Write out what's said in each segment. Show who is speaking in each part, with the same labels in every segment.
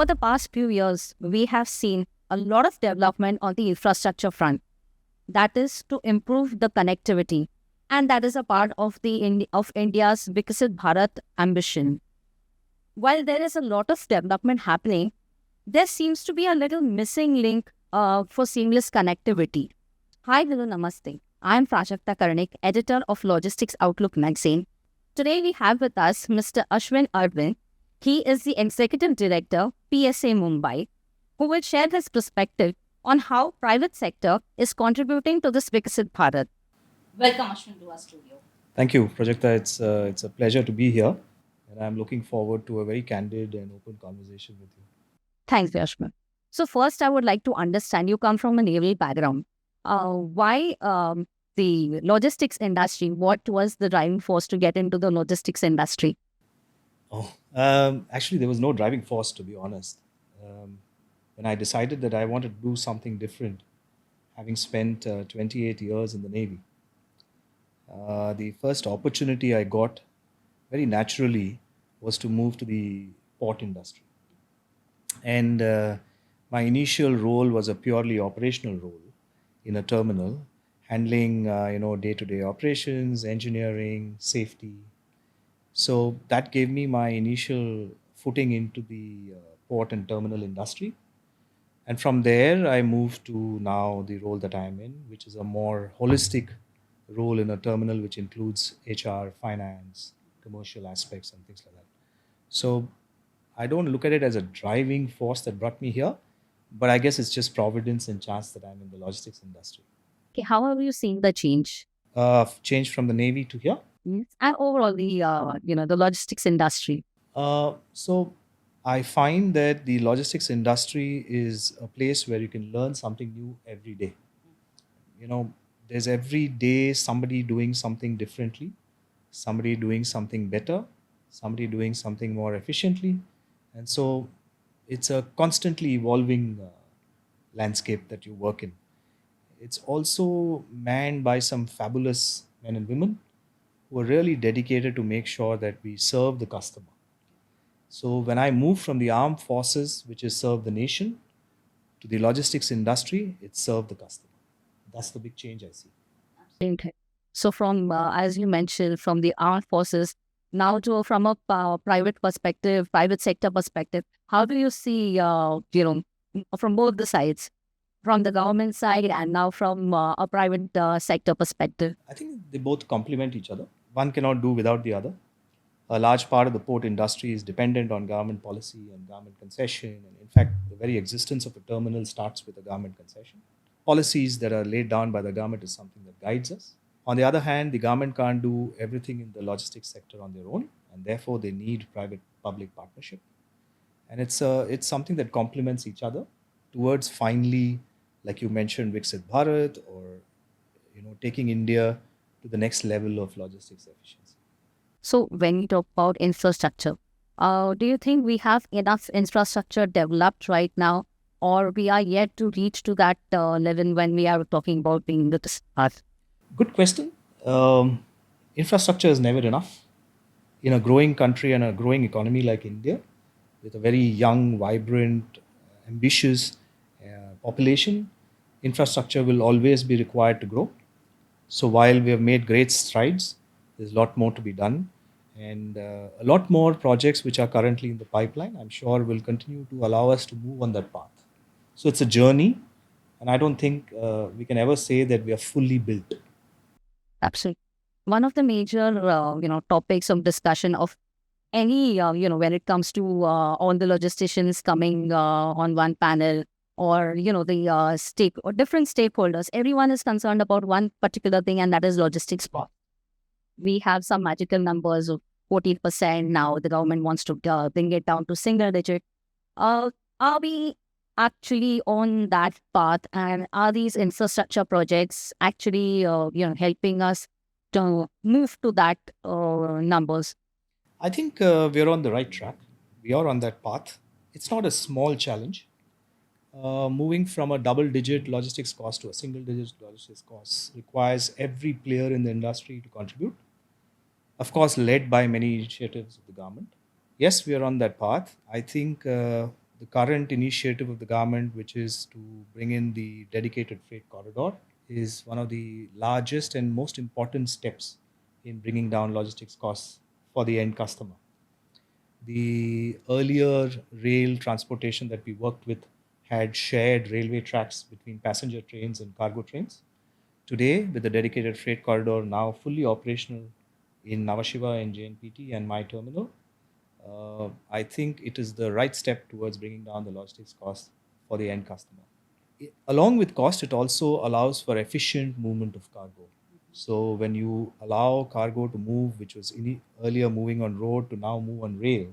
Speaker 1: over the past few years, we have seen a lot of development on the infrastructure front. That is to improve the connectivity, and that is a part of of India's Viksit Bharat ambition. While there is a lot of development happening, there seems to be a little missing link for seamless connectivity. Hi, hello, namaste. I am Prajakta Karnik, editor of Logistics Outlook magazine. Today we have with us Mr. Ashwin Arvind. He is the executive director, PSA Mumbai, who will share his perspective on how private sector is contributing to this Viksit Bharat. Welcome, Ashwin, to our studio.
Speaker 2: Thank you, Projekta. It's a pleasure to be here, and I'm looking forward to a very candid and open conversation with you.
Speaker 1: Thanks, Ashwin. So first, I would like to understand, you come from a naval background. Why the logistics industry? What was the driving force to get into the logistics industry?
Speaker 2: Actually, there was no driving force, to be honest. When I decided that I wanted to do something different, having spent 28 years in the Navy, the first opportunity I got very naturally was to move to the port industry. And my initial role was a purely operational role in a terminal, handling day-to-day operations, engineering, safety. So that gave me my initial footing into the port and terminal industry. And from there, I moved to now the role that I'm in, which is a more holistic role in a terminal, which includes HR, finance, commercial aspects, and things like that. So I don't look at it as a driving force that brought me here, but I guess it's just providence and chance that I'm in the logistics industry.
Speaker 1: Okay, how have you seen the change?
Speaker 2: Changed from the Navy to here.
Speaker 1: Yes. And overall, the logistics industry.
Speaker 2: So I find that the logistics industry is a place where you can learn something new every day. You know, there's every day somebody doing something differently, somebody doing something better, somebody doing something more efficiently. And so it's a constantly evolving landscape that you work in. It's also manned by some fabulous men and women who are really dedicated to make sure that we serve the customer. So when I moved from the armed forces, which is serve the nation, to the logistics industry, it served the customer. That's the big change I see.
Speaker 1: Okay. So from, as you mentioned, from the armed forces, now to from a private perspective, private sector perspective, how do you see, from both the sides, from the government side and now from a private sector perspective?
Speaker 2: I think they both complement each other. One cannot do without the other. A large part of the port industry is dependent on government policy and government concession. And in fact, the very existence of a terminal starts with a government concession. Policies that are laid down by the government is something that guides us. On the other hand, the government can't do everything in the logistics sector on their own, and therefore they need private-public partnership. And it's something that complements each other towards finally, like you mentioned, Viksit Bharat, or taking India to the next level of logistics efficiency.
Speaker 1: So when we talk about infrastructure, do you think we have enough infrastructure developed right now, or we are yet to reach to that level when we are talking about being the start?
Speaker 2: Good question. Infrastructure is never enough. In a growing country and a growing economy like India, with a very young, vibrant, ambitious population, infrastructure will always be required to grow. So while we have made great strides, there's a lot more to be done. And a lot more projects which are currently in the pipeline, I'm sure will continue to allow us to move on that path. So it's a journey, and I don't think we can ever say that we are fully built.
Speaker 1: Absolutely. One of the major, topics of discussion of any, when it comes to all the logisticians coming on one panel, or, the or different stakeholders, everyone is concerned about one particular thing, and that is logistics cost. We have some magical numbers of 14% now. The government wants to bring it down to single digit. Are we actually on that path, and are these infrastructure projects actually helping us to move to that numbers?
Speaker 2: I think we're on the right track. We are on that path. It's not a small challenge. Moving from a double digit logistics cost to a single digit logistics cost requires every player in the industry to contribute, of course, led by many initiatives of the government. Yes, we are on that path. I think the current initiative of the government, which is to bring in the dedicated freight corridor, is one of the largest and most important steps in bringing down logistics costs for the end customer. The earlier rail transportation that we worked with had shared railway tracks between passenger trains and cargo trains. Today, with the dedicated freight corridor now fully operational in Navashiva and JNPT and my terminal, I think it is the right step towards bringing down the logistics cost for the end customer. Along with cost, it also allows for efficient movement of cargo. So when you allow cargo to move, which was earlier moving on road to now move on rail,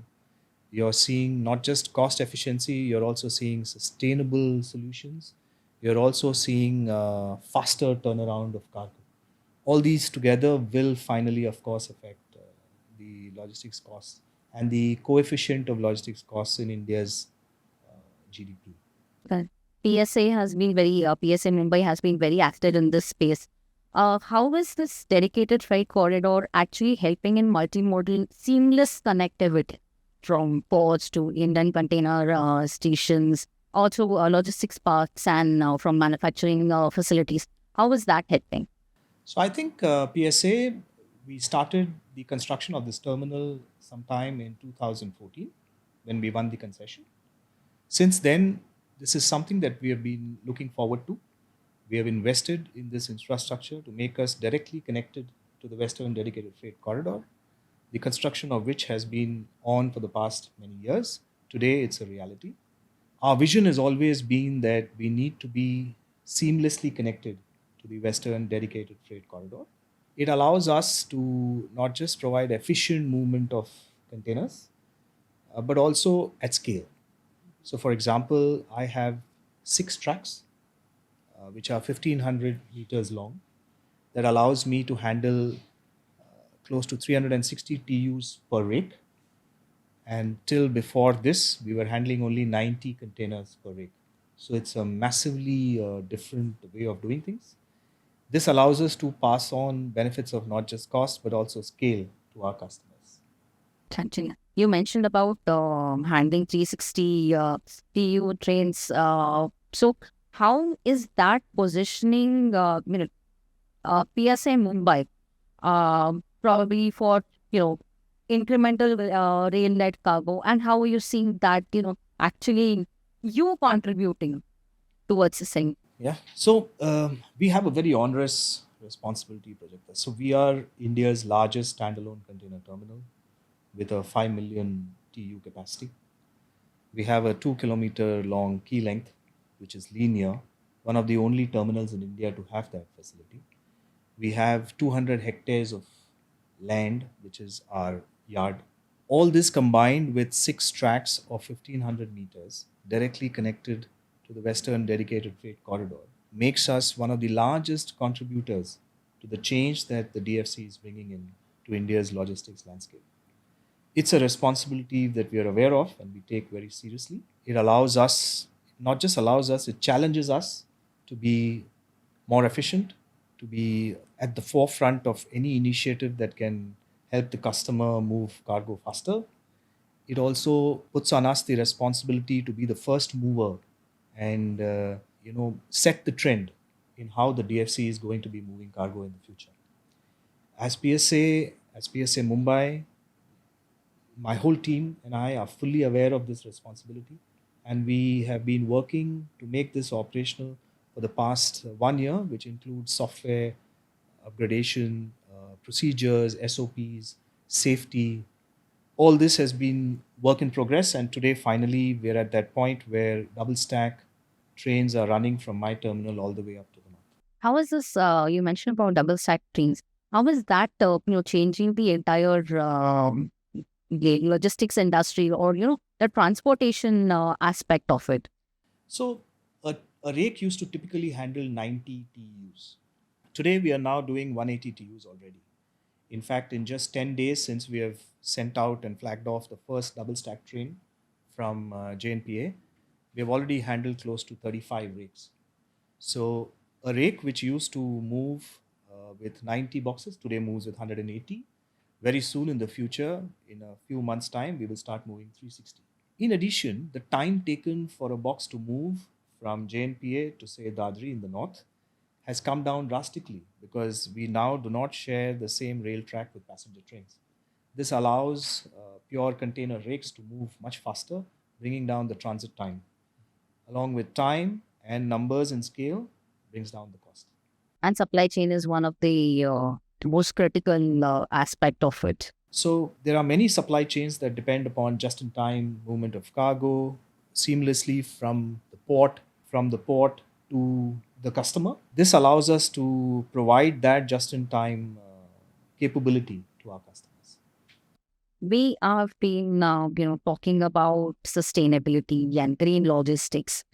Speaker 2: you're seeing not just cost efficiency, you're also seeing sustainable solutions. You're also seeing faster turnaround of cargo. All these together will finally, of course, affect the logistics costs and the coefficient of logistics costs in India's GDP.
Speaker 1: Uh, PSA Mumbai has been very active in this space. How is this dedicated freight corridor actually helping in multimodal seamless connectivity from ports to Indian container stations, also logistics parks and from manufacturing facilities? How is that helping?
Speaker 2: So I think PSA, we started the construction of this terminal sometime in 2014 when we won the concession. Since then, this is something that we have been looking forward to. We have invested in this infrastructure to make us directly connected to the Western Dedicated Freight Corridor, the construction of which has been on for the past many years. Today, it's a reality. Our vision has always been that we need to be seamlessly connected to the Western Dedicated Freight Corridor. It allows us to not just provide efficient movement of containers, but also at scale. So, for example, I have 6 tracks, which are 1500 meters long, that allows me to handle close to 360 TUs per rake. And till before this, we were handling only 90 containers per rake. So it's a massively different way of doing things. This allows us to pass on benefits of not just cost, but also scale to our customers.
Speaker 1: Chanchina. You mentioned about handling 360 TU trains. So, how is that positioning, PSA Mumbai, probably for, incremental rail-led cargo, and how are you seeing that, actually you contributing towards the same?
Speaker 2: Yeah. So we have a very onerous responsibility, Projector. So we are India's largest standalone container terminal with a 5 million TU capacity. We have a 2 kilometer long quay length, which is linear, one of the only terminals in India to have that facility. We have 200 hectares of land, which is our yard. All this combined with 6 tracks of 1500 meters directly connected to the Western Dedicated Freight Corridor makes us one of the largest contributors to the change that the DFC is bringing in to India's logistics landscape. It's a responsibility that we are aware of and we take very seriously. It allows us, not just allows us, it challenges us to be more efficient, to be at the forefront of any initiative that can help the customer move cargo faster. It also puts on us the responsibility to be the first mover and set the trend in how the DFC is going to be moving cargo in the future. As PSA Mumbai, my whole team and I are fully aware of this responsibility, and we have been working to make this operational for the past 1 year, which includes software upgradation, procedures, SOPs, safety. All this has been work in progress, and today finally we're at that point where double stack trains are running from my terminal all the way up to the north.
Speaker 1: How is this? You mentioned about double stack trains. How is that, changing the entire logistics industry, or the transportation aspect of it?
Speaker 2: So a rake used to typically handle 90 TUs. Today we are now doing 180 TUs already. In fact, in just 10 days since we have sent out and flagged off the first double stack train from JNPA, we have already handled close to 35 rakes. So a rake which used to move with 90 boxes today moves with 180. Very soon in the future, in a few months' time, we will start moving 360. In addition, the time taken for a box to move from JNPA to, say, Dadri in the north has come down drastically because we now do not share the same rail track with passenger trains. This allows pure container rakes to move much faster, bringing down the transit time. Along with time and numbers and scale, brings down the cost.
Speaker 1: And supply chain is one of the most critical aspect of it.
Speaker 2: So there are many supply chains that depend upon just-in-time movement of cargo seamlessly from the port to the customer. This allows us to provide that just-in-time capability to our customers.
Speaker 1: We have been, talking about sustainability and green logistics.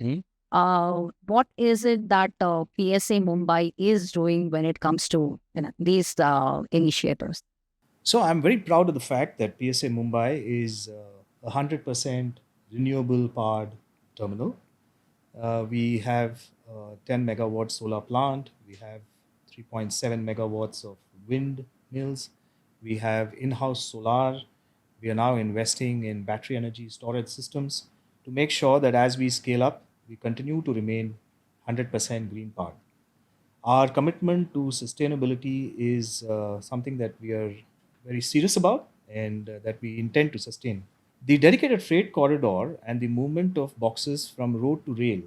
Speaker 1: What is it that PSA Mumbai is doing when it comes to these initiatives?
Speaker 2: So I'm very proud of the fact that PSA Mumbai is a 100% renewable powered terminal. We have 10 megawatt solar plant. We have 3.7 megawatts of wind mills. We have in-house solar. We are now investing in battery energy storage systems to make sure that as we scale up, we continue to remain 100% green powered. Our commitment to sustainability is something that we are very serious about and that we intend to sustain. The dedicated freight corridor and the movement of boxes from road to rail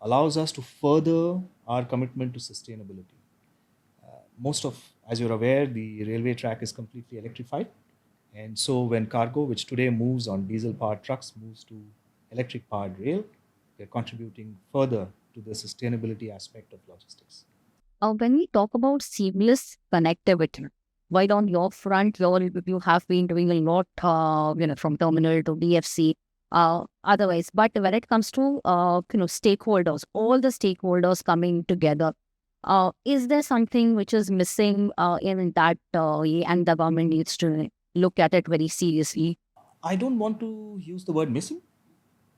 Speaker 2: allows us to further our commitment to sustainability. Most of, as you're aware, the railway track is completely electrified. And so when cargo, which today moves on diesel powered trucks, moves to electric powered rail, we're contributing further to the sustainability aspect of logistics.
Speaker 1: When we talk about seamless connectivity, while on your front, you have been doing a lot, from terminal to DFC, otherwise. But when it comes to, stakeholders, all the stakeholders coming together, is there something which is missing in that way, and the government needs to look at it very seriously?
Speaker 2: I don't want to use the word missing,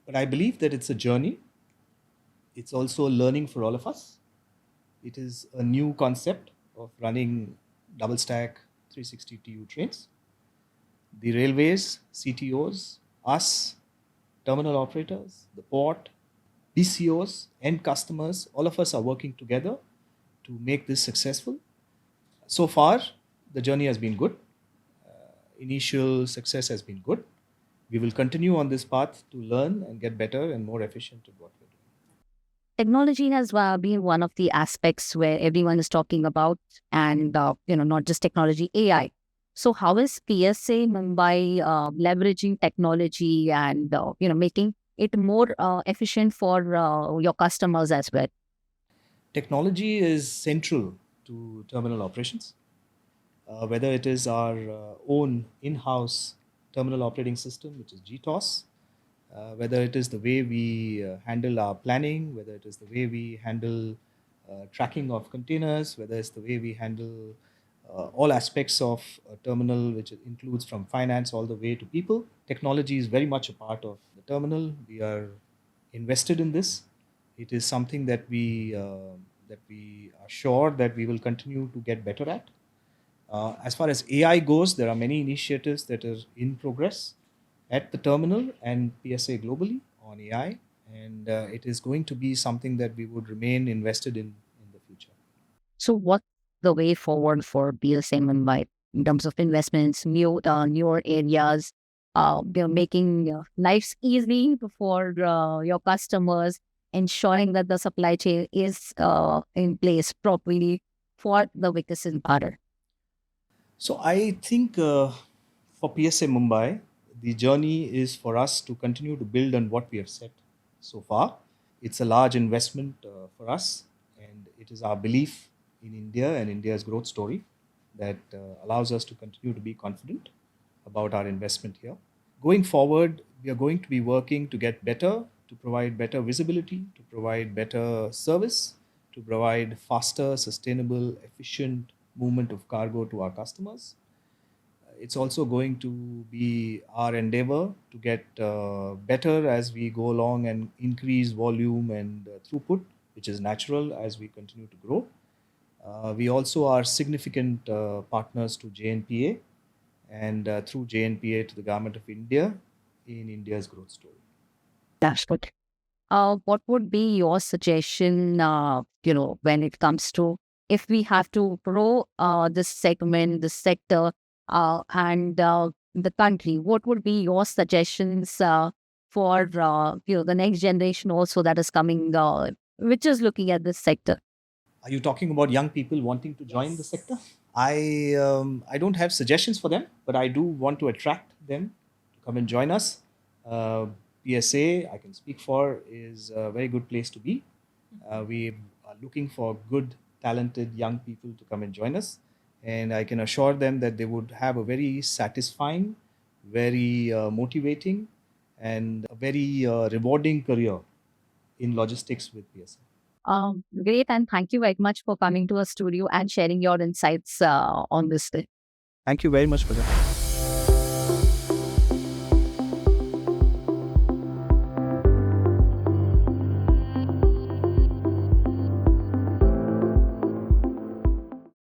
Speaker 2: but I believe that it's a journey. It's also learning for all of us. It is a new concept of running double stack 360 TU trains. The railways, CTOs, us, terminal operators, the port, BCOs, end customers, all of us are working together to make this successful. So far, the journey has been good. Initial success has been good. We will continue on this path to learn and get better and more efficient at what we're doing.
Speaker 1: Technology has been one of the aspects where everyone is talking about, and not just technology, AI. So, how is PSA Mumbai leveraging technology and making it more efficient for your customers as well?
Speaker 2: Technology is central to terminal operations, whether it is our own in house terminal operating system, which is GTOS, whether it is the way we handle our planning, whether it is the way we handle tracking of containers, whether it's the way we handle all aspects of a terminal, which includes from finance all the way to people. Technology is very much a part of the terminal. We are invested in this. It is something that we are sure that we will continue to get better at. As far as AI goes, there are many initiatives that are in progress at the terminal and PSA globally on AI, and it is going to be something that we would remain invested in the future.
Speaker 1: So, what's the way forward for PSA Mumbai in terms of investments, newer areas, making lives easy for your customers, ensuring that the supply chain is in place properly for the Vikasit Bharat?
Speaker 2: So I think for PSA Mumbai, the journey is for us to continue to build on what we have set so far. It's a large investment for us, and it is our belief in India and India's growth story that allows us to continue to be confident about our investment here. Going forward, we are going to be working to get better, to provide better visibility, to provide better service, to provide faster, sustainable, efficient movement of cargo to our customers. It's also going to be our endeavor to get better as we go along and increase volume and throughput, which is natural as we continue to grow. We also are significant partners to JNPA and through JNPA to the Government of India in India's growth story.
Speaker 1: That's good. What would be your suggestion, when it comes to if we have to grow this segment, this sector, and the country, what would be your suggestions for, the next generation also that is coming, which is looking at this sector?
Speaker 2: Are you talking about young people wanting to join the sector? I don't have suggestions for them, but I do want to attract them to come and join us. PSA, I can speak for, is a very good place to be. We are looking for good, talented young people to come and join us, and I can assure them that they would have a very satisfying, very motivating, and a very rewarding career in logistics with PSA.
Speaker 1: Great, and thank you very much for coming to our studio and sharing your insights on this.
Speaker 2: Thank you very much for that.